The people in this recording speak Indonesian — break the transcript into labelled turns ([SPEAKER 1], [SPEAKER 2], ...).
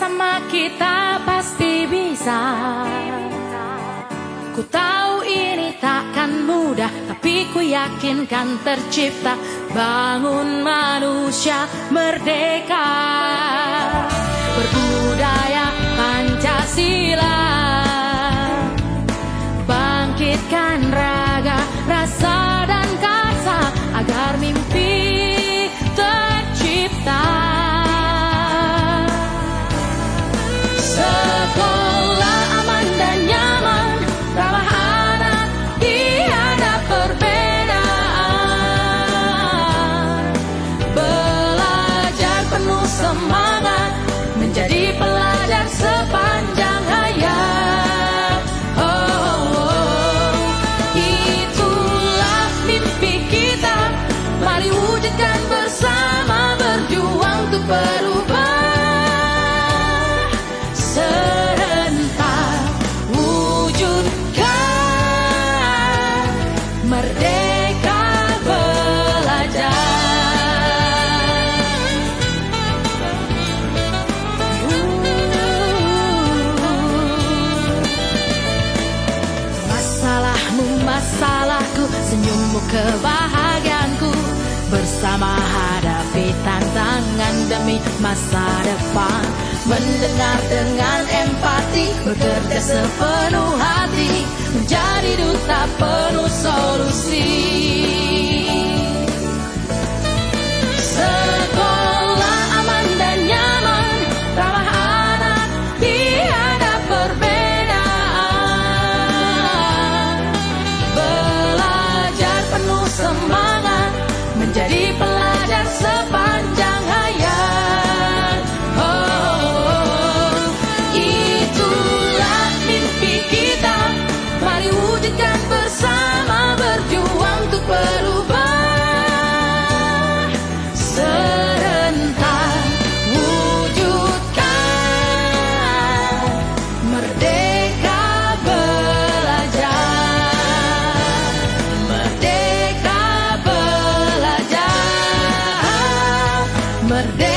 [SPEAKER 1] bersama kita pasti bisa. Ku tahu ini takkan mudah, tapi ku yakin kan tercipta. Bangun manusia merdeka, berbudaya Pancasila, bangkitkan raga, rasa dan kasa agar mimpi tercipta. Sekolah aman dan nyaman, ramah anak, tiada perbedaan. Belajar penuh semangat, menjadi pelajar sepanjang hayat. Itulah mimpi kita, mari wujudkan bersama, berjuang untuk berubah. Serentak wujudkan merdeka belajar. Masalahmu masalahku, senyummu kebahagiaanku, bersama hadapi tantangan demi masa depan. Mendengar dengan empati, bekerja sepenuh hati, menjadi duta penuh solusi. Sekolah aman dan nyaman, ramah anak, tiada perbedaan. Belajar penuh semangat, menjadi pelajar sepanjang hayat. Itulah mimpi kita, mari wujudkan bersama, berjuang untuk berubah. Serentak wujudkan merdeka belajar, merdeka belajar, merdeka.